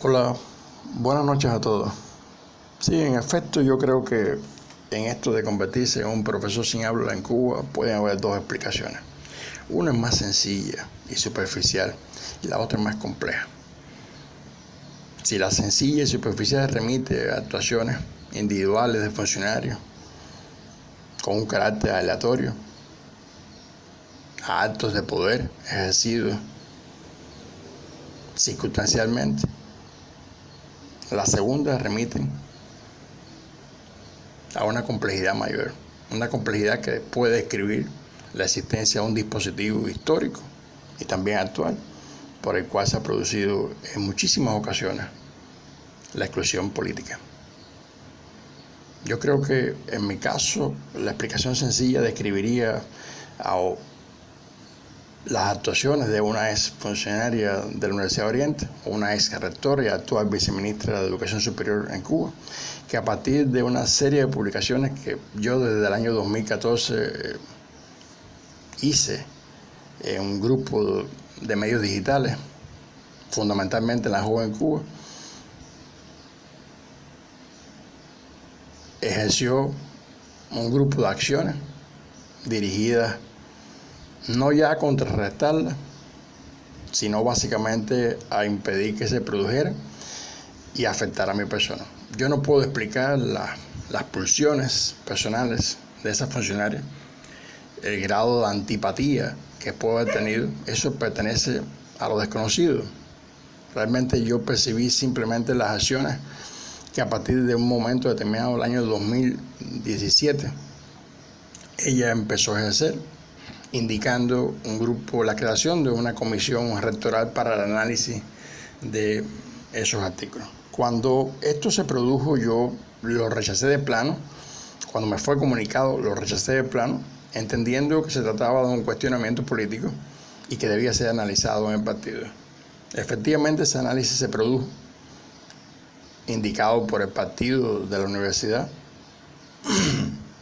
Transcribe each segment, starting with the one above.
Hola, buenas noches a todos. Sí, en efecto, yo creo que en esto de convertirse en un profesor sin habla en Cuba pueden haber dos explicaciones. Una es más sencilla y superficial y la otra es más compleja. Si la sencilla y superficial remite a actuaciones individuales de funcionarios con un carácter aleatorio, a actos de poder ejercidos circunstancialmente, la segunda remiten a una complejidad mayor, una complejidad que puede describir la existencia de un dispositivo histórico y también actual por el cual se ha producido en muchísimas ocasiones la exclusión política. Yo creo que en mi caso la explicación sencilla describiría las actuaciones de una ex funcionaria de la Universidad de Oriente, una ex rectora y actual viceministra de Educación Superior en Cuba, que a partir de una serie de publicaciones que yo desde el año 2014 hice en un grupo de medios digitales, fundamentalmente en la Joven Cuba, ejerció un grupo de acciones dirigidas no ya a contrarrestarla, sino básicamente a impedir que se produjera y afectar a mi persona. Yo no puedo explicar las pulsiones personales de esa funcionaria, el grado de antipatía que puedo haber tenido. Eso pertenece a lo desconocido. Realmente yo percibí simplemente las acciones que a partir de un momento determinado, el año 2017, ella empezó a ejercer, indicando la creación de una comisión rectoral para el análisis de esos artículos. Cuando esto se produjo, yo lo rechacé de plano. Cuando me fue comunicado, lo rechacé de plano, entendiendo que se trataba de un cuestionamiento político y que debía ser analizado en el partido. Efectivamente, ese análisis se produjo, indicado por el partido de la universidad.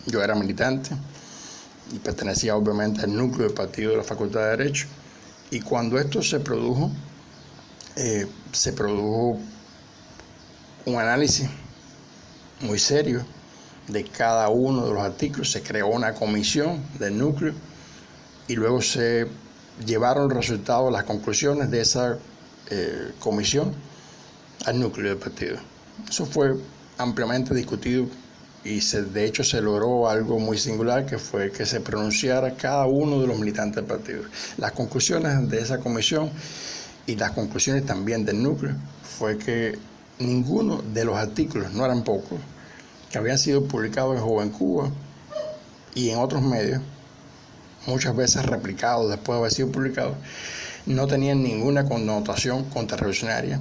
Yo era militante y pertenecía obviamente al núcleo del partido de la Facultad de Derecho. Y cuando esto se produjo un análisis muy serio de cada uno de los artículos. Se creó una comisión del núcleo y luego se llevaron los resultados, las conclusiones de esa comisión al núcleo del partido. Eso fue ampliamente discutido y de hecho se logró algo muy singular, que fue que se pronunciara cada uno de los militantes del partido. Las conclusiones de esa comisión y las conclusiones también del núcleo fue que ninguno de los artículos, no eran pocos, que habían sido publicados en Joven Cuba y en otros medios, muchas veces replicados después de haber sido publicados, no tenían ninguna connotación contrarrevolucionaria,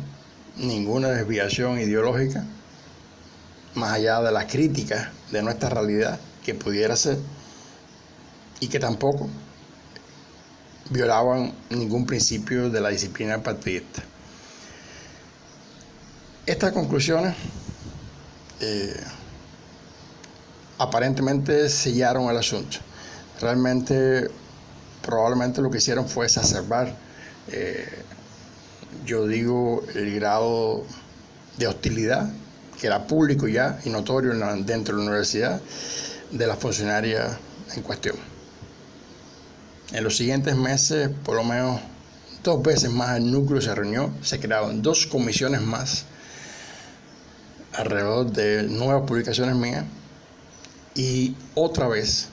ninguna desviación ideológica, más allá de la crítica de nuestra realidad que pudiera ser, y que tampoco violaban ningún principio de la disciplina partidista. Estas conclusiones aparentemente sellaron el asunto. Realmente, probablemente lo que hicieron fue exacerbar, yo digo, el grado de hostilidad que era público ya y notorio dentro de la universidad de la funcionaria en cuestión. En los siguientes meses, por lo menos 2 veces más, el núcleo se reunió, se crearon 2 comisiones más alrededor de nuevas publicaciones mías, y otra vez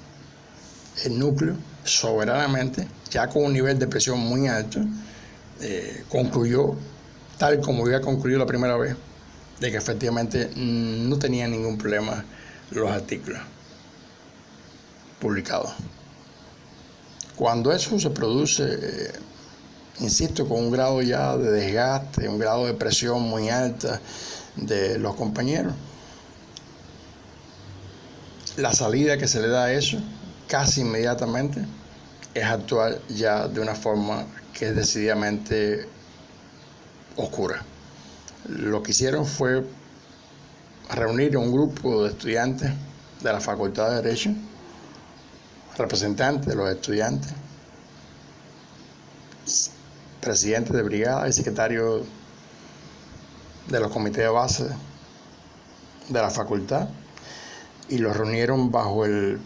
el núcleo soberanamente, ya con un nivel de presión muy alto, concluyó, tal como había concluido la primera vez, de que efectivamente no tenía ningún problema los artículos publicados. Cuando eso se produce, insisto, con un grado ya de desgaste, un grado de presión muy alta de los compañeros, la salida que se le da a eso casi inmediatamente es actuar ya de una forma que es decididamente oscura. Lo que hicieron fue reunir a un grupo de estudiantes de la Facultad de Derecho, representantes de los estudiantes, presidentes de brigada y secretarios de los comités de base de la facultad y los reunieron bajo el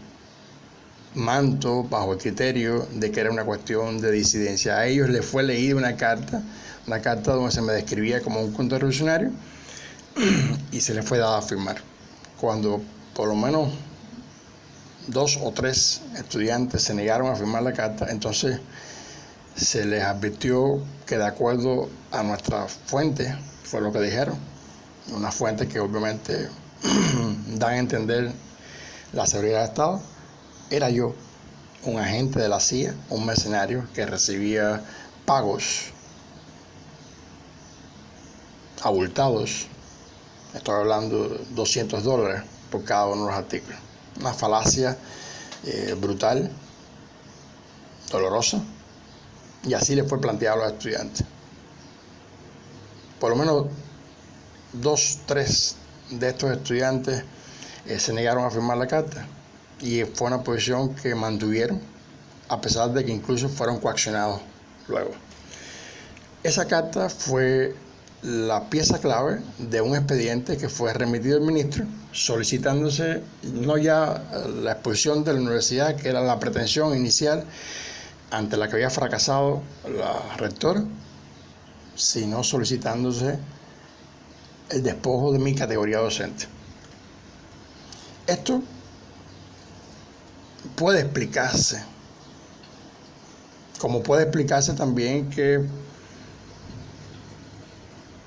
manto, bajo el criterio de que era una cuestión de disidencia. A ellos les fue leída una carta donde se me describía como un contrarrevolucionario y se les fue dada a firmar. Cuando por lo menos 2 o 3 estudiantes se negaron a firmar la carta, entonces se les advirtió que de acuerdo a nuestra fuente, fue lo que dijeron, una fuente que obviamente dan a entender la seguridad del Estado, era yo, un agente de la CIA, un mercenario que recibía pagos abultados, estoy hablando de $200 por cada uno de los artículos. Una falacia brutal, dolorosa, y así le fue planteado a los estudiantes. Por lo menos 2, 3 de estos estudiantes se negaron a firmar la carta y fue una posición que mantuvieron a pesar de que incluso fueron coaccionados luego. Esa carta fue la pieza clave de un expediente que fue remitido al ministro solicitándose no ya la expulsión de la universidad, que era la pretensión inicial ante la que había fracasado la rectora, sino solicitándose el despojo de mi categoría docente. Esto puede explicarse, como puede explicarse también que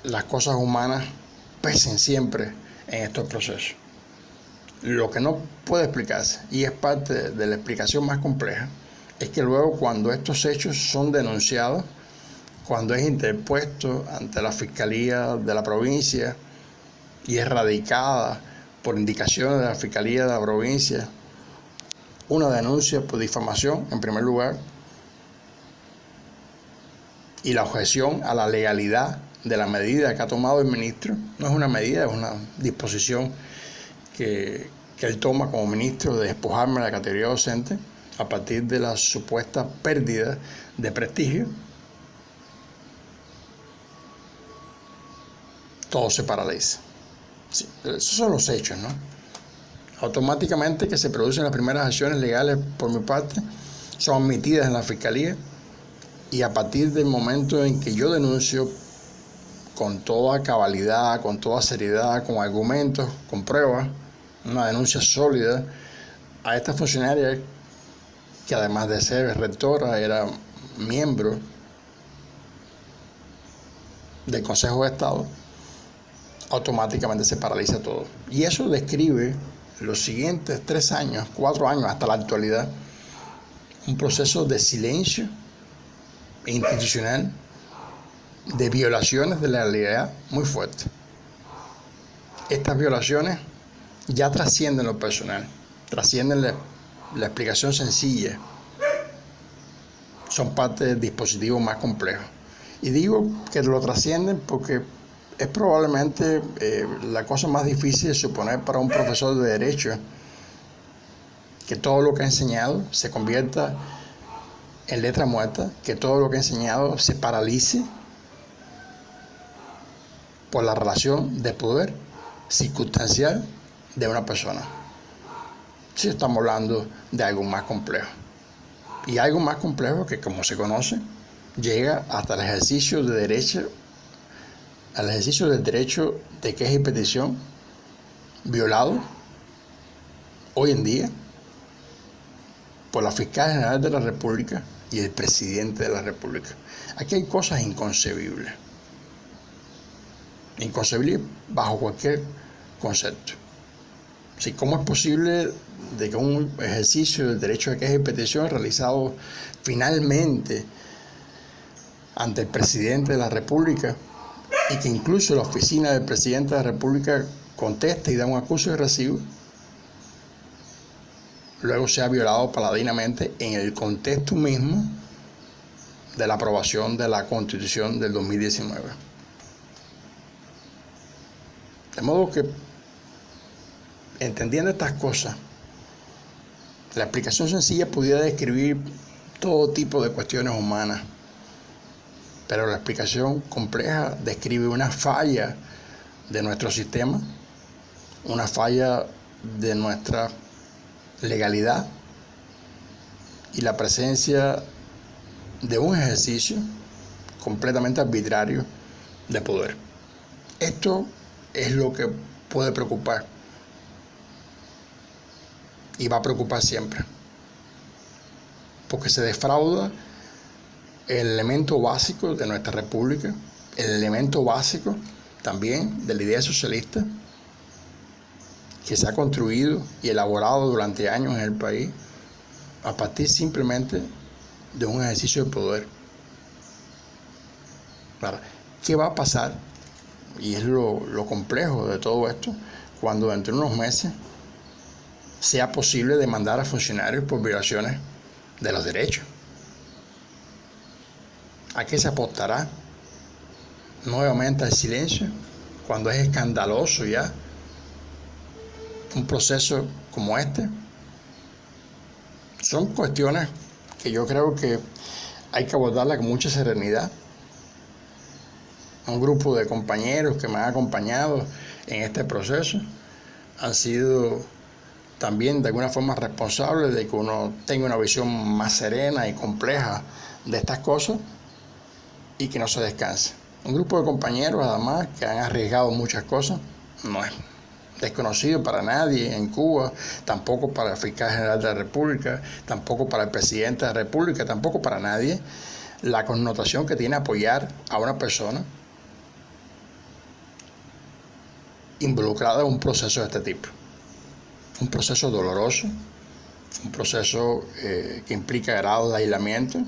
las cosas humanas pesen siempre en estos procesos. Lo que no puede explicarse, y es parte de la explicación más compleja, es que luego cuando estos hechos son denunciados, cuando es interpuesto ante la Fiscalía de la provincia y es radicada por indicaciones de la Fiscalía de la provincia una denuncia por difamación en primer lugar y la objeción a la legalidad de la medida que ha tomado el ministro, no es una medida, es una disposición que él toma como ministro de despojarme de la categoría docente a partir de la supuesta pérdida de prestigio. Todo se paraliza. Sí, esos son los hechos, ¿no? Automáticamente que se producen las primeras acciones legales por mi parte, son admitidas en la Fiscalía y a partir del momento en que yo denuncio con toda cabalidad, con toda seriedad, con argumentos, con pruebas, una denuncia sólida a esta funcionaria que además de ser rectora era miembro del Consejo de Estado, automáticamente se paraliza todo. Y eso describe los siguientes 3 años, 4 años hasta la actualidad, un proceso de silencio institucional, de violaciones de la legalidad muy fuerte. Estas violaciones ya trascienden lo personal, trascienden la explicación sencilla, son parte del dispositivo más complejo. Y digo que lo trascienden porque es probablemente la cosa más difícil de suponer para un profesor de Derecho, que todo lo que ha enseñado se convierta en letra muerta, que todo lo que ha enseñado se paralice por la relación de poder circunstancial de una persona. Sí, estamos hablando de algo más complejo. Y algo más complejo que, como se conoce, llega hasta el ejercicio de derecho, al ejercicio del derecho de queja y petición violado hoy en día por la Fiscal General de la República y el Presidente de la República. Aquí hay cosas inconcebibles bajo cualquier concepto. Sí, ¿cómo es posible de que un ejercicio del derecho de queja y petición realizado finalmente ante el Presidente de la República y que incluso la oficina del Presidente de la República conteste y da un acuso de recibo, luego sea violado paladinamente en el contexto mismo de la aprobación de la Constitución del 2019? De modo que, entendiendo estas cosas, la explicación sencilla pudiera describir todo tipo de cuestiones humanas, pero la explicación compleja describe una falla de nuestro sistema, una falla de nuestra legalidad y la presencia de un ejercicio completamente arbitrario de poder. Esto es lo que puede preocupar y va a preocupar siempre, porque se defrauda el elemento básico de nuestra república, el elemento básico también de la idea socialista que se ha construido y elaborado durante años en el país a partir simplemente de un ejercicio de poder. Ahora, ¿qué va a pasar? Y es lo complejo de todo esto, cuando dentro de unos meses sea posible demandar a funcionarios por violaciones de los derechos. ¿A qué se apostará? Nuevamente al silencio, cuando es escandaloso ya un proceso como este. Son cuestiones que yo creo que hay que abordarlas con mucha serenidad. Un grupo de compañeros que me han acompañado en este proceso han sido también de alguna forma responsables de que uno tenga una visión más serena y compleja de estas cosas y que no se descanse. Un grupo de compañeros además que han arriesgado muchas cosas, no es desconocido para nadie en Cuba, tampoco para el fiscal general de la República, tampoco para el presidente de la República, tampoco para nadie, la connotación que tiene apoyar a una persona involucrada en un proceso de este tipo. Un proceso doloroso, un proceso que implica grados de aislamiento,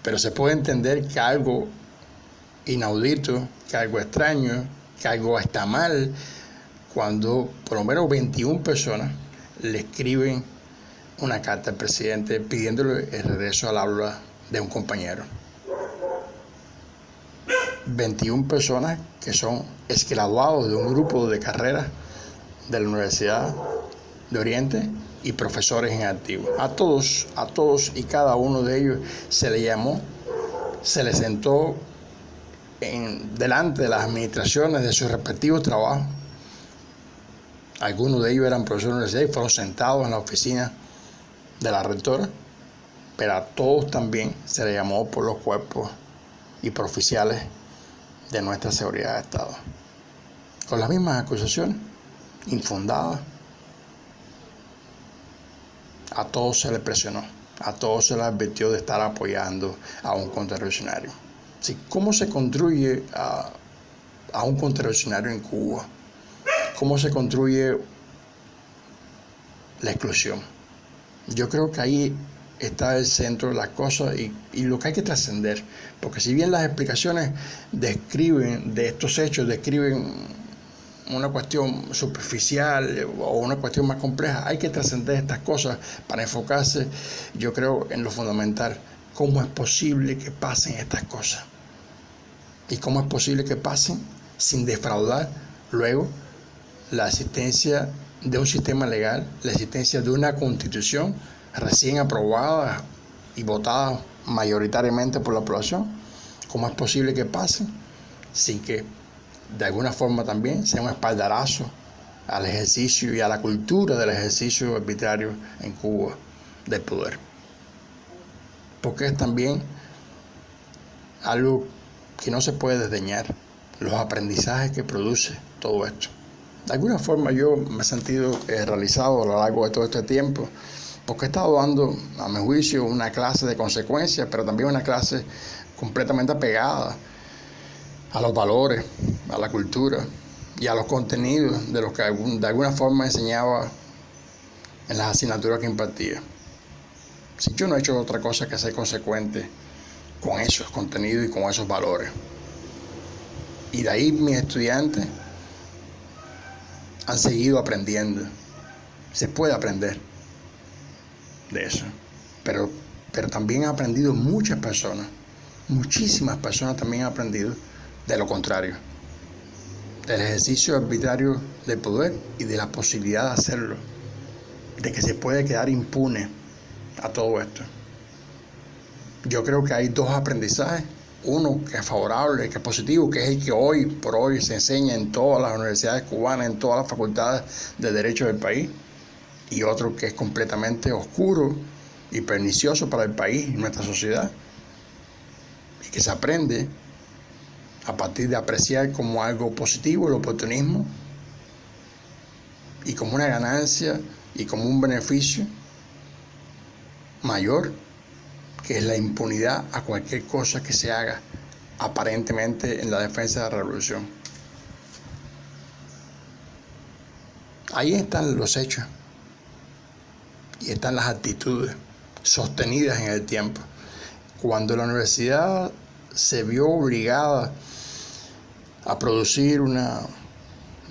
pero se puede entender que algo inaudito, que algo extraño, que algo está mal, cuando por lo menos 21 personas le escriben una carta al presidente pidiéndole el regreso al aula de un compañero. 21 personas que son exgraduados de un grupo de carreras de la Universidad de Oriente y profesores en activo. A todos y cada uno de ellos se le llamó, se les sentó delante de las administraciones de sus respectivos trabajos. Algunos de ellos eran profesores de universidad y fueron sentados en la oficina de la rectora, pero a todos también se les llamó por los cuerpos y por oficiales de nuestra seguridad de Estado, con las mismas acusaciones infundadas. A todos se les presionó, a todos se les advirtió de estar apoyando a un contrarrevolucionario. ¿Sí? ¿Cómo se construye a un contrarrevolucionario en Cuba? ¿Cómo se construye la exclusión? Yo creo que ahí está el centro de las cosas y lo que hay que trascender, porque si bien las explicaciones describen de estos hechos, describen una cuestión superficial o una cuestión más compleja, hay que trascender estas cosas para enfocarse, yo creo, en lo fundamental. ¿Cómo es posible que pasen estas cosas? ¿Y cómo es posible que pasen sin defraudar luego la existencia de un sistema legal, la existencia de una constitución recién aprobada y votada mayoritariamente por la población? ¿Cómo es posible que pasen sin que de alguna forma también sea un espaldarazo al ejercicio y a la cultura del ejercicio arbitrario en Cuba del poder? Porque es también algo que no se puede desdeñar, los aprendizajes que produce todo esto. De alguna forma yo me he sentido realizado a lo largo de todo este tiempo, porque he estado dando, a mi juicio, una clase de consecuencias, pero también una clase completamente apegada a los valores, a la cultura y a los contenidos de los que de alguna forma enseñaba en las asignaturas que impartía. Si yo no he hecho otra cosa que ser consecuente con esos contenidos y con esos valores. Y de ahí mis estudiantes han seguido aprendiendo. Se puede aprender de eso. Pero también han aprendido muchas personas, muchísimas personas también han aprendido de lo contrario, del ejercicio arbitrario del poder y de la posibilidad de hacerlo, de que se puede quedar impune a todo esto. Yo creo que hay dos aprendizajes uno que es favorable, que es positivo, que es el que hoy por hoy se enseña en todas las universidades cubanas, en todas las facultades de Derecho del país, y otro que es completamente oscuro y pernicioso para el país y nuestra sociedad, y que se aprende a partir de apreciar como algo positivo el oportunismo y como una ganancia y como un beneficio mayor, que es la impunidad a cualquier cosa que se haga aparentemente en la defensa de la revolución. Ahí están los hechos y están las actitudes sostenidas en el tiempo. Cuando la universidad se vio obligada a producir una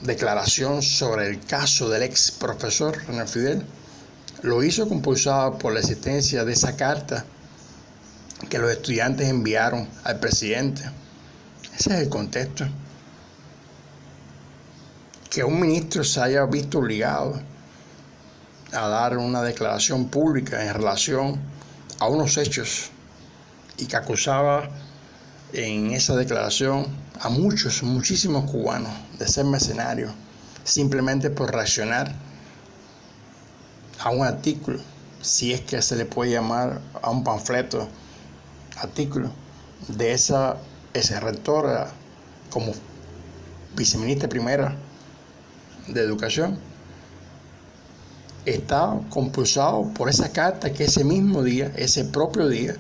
declaración sobre el caso del ex profesor René Fidel, lo hizo compulsada por la existencia de esa carta que los estudiantes enviaron al presidente. Ese es el contexto. Que un ministro se haya visto obligado a dar una declaración pública en relación a unos hechos y que acusaba en esa declaración a muchísimos cubanos de ser mercenarios simplemente por reaccionar a un artículo, si es que se le puede llamar a un panfleto artículo de esa rectora como viceministra primera de Educación, está compulsado por esa carta que ese mismo día, ese propio día,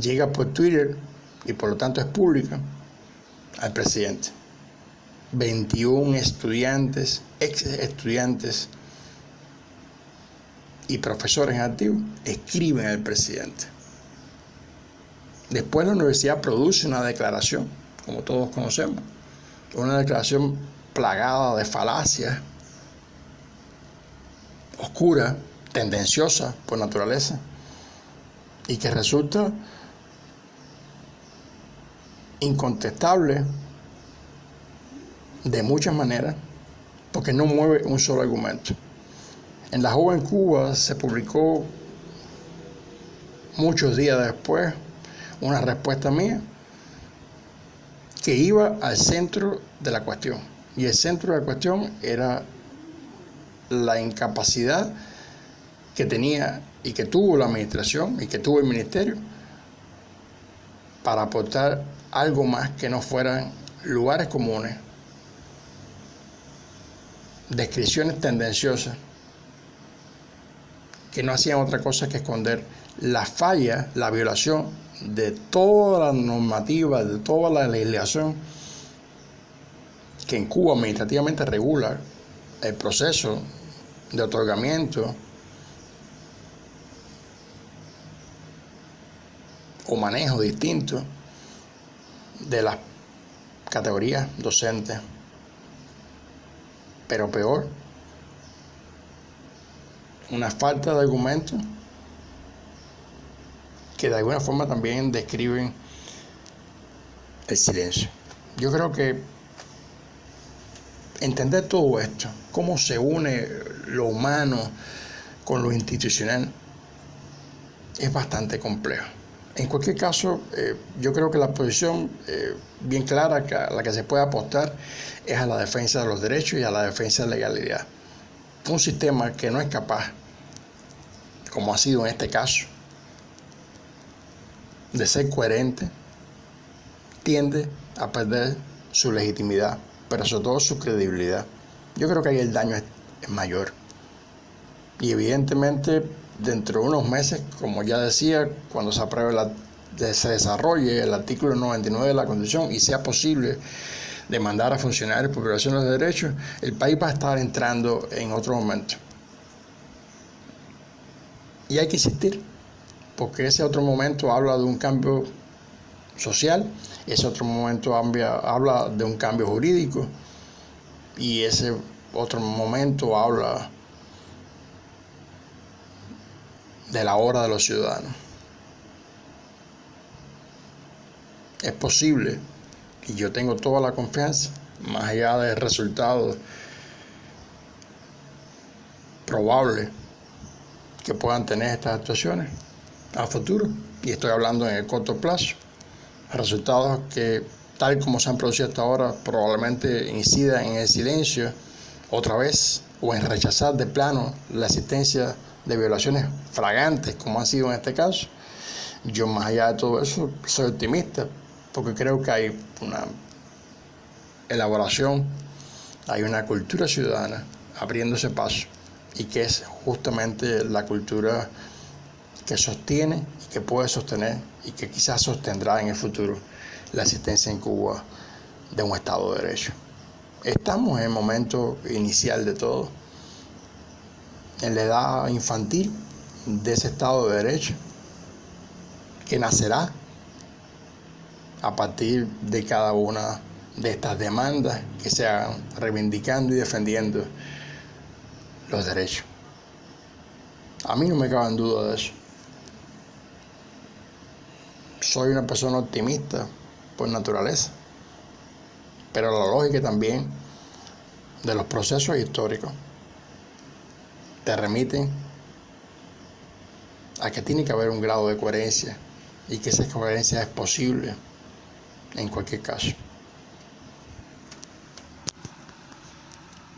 llega por Twitter y por lo tanto es pública al presidente. 21 estudiantes, ex estudiantes y profesores en activo escriben al presidente. Después la universidad produce una declaración, como todos conocemos, una declaración plagada de falacias, oscura, tendenciosa por naturaleza, y que resulta incontestable de muchas maneras, porque no mueve un solo argumento. En La Joven Cuba se publicó muchos días después una respuesta mía que iba al centro de la cuestión, y el centro de la cuestión era la incapacidad que tenía y que tuvo la administración y que tuvo el ministerio para aportar algo más que no fueran lugares comunes, descripciones tendenciosas que no hacían otra cosa que esconder la falla, la violación de toda la normativa, de toda la legislación que en Cuba administrativamente regula el proceso de otorgamiento o manejo distinto de las categorías docentes. Pero peor, una falta de argumentos que de alguna forma también describen el silencio. Yo creo que entender todo esto, cómo se une lo humano con lo institucional, es bastante complejo. En cualquier caso, yo creo que la posición bien clara a la que se puede apostar es a la defensa de los derechos y a la defensa de la legalidad. Un sistema que no es capaz, como ha sido en este caso, de ser coherente, tiende a perder su legitimidad, pero sobre todo su credibilidad. Yo creo que ahí el daño es mayor. Y evidentemente, dentro de unos meses, como ya decía, cuando se apruebe se desarrolle el artículo 99 de la Constitución y sea posible demandar a funcionarios por violaciones de derechos, el país va a estar entrando en otro momento. Y hay que insistir, porque ese otro momento habla de un cambio social, ese otro momento habla de un cambio jurídico, y ese otro momento habla de la hora de los ciudadanos. Es posible, y yo tengo toda la confianza, más allá del resultado probable que puedan tener estas actuaciones a futuro, y estoy hablando en el corto plazo, resultados que, tal como se han producido hasta ahora, probablemente incidan en el silencio otra vez o en rechazar de plano la existencia de violaciones flagrantes como ha sido en este caso. Yo, más allá de todo eso, soy optimista porque creo que hay una elaboración, hay una cultura ciudadana abriéndose paso, y que es justamente la cultura que sostiene y que puede sostener y que quizás sostendrá en el futuro la existencia en Cuba de un Estado de Derecho. Estamos en el momento inicial de todo, en la edad infantil de ese Estado de Derecho, que nacerá a partir de cada una de estas demandas que se hagan, reivindicando y defendiendo los derechos. A mí no me cabe en duda de eso. Soy una persona optimista por naturaleza, pero la lógica también de los procesos históricos te remiten a que tiene que haber un grado de coherencia y que esa coherencia es posible en cualquier caso.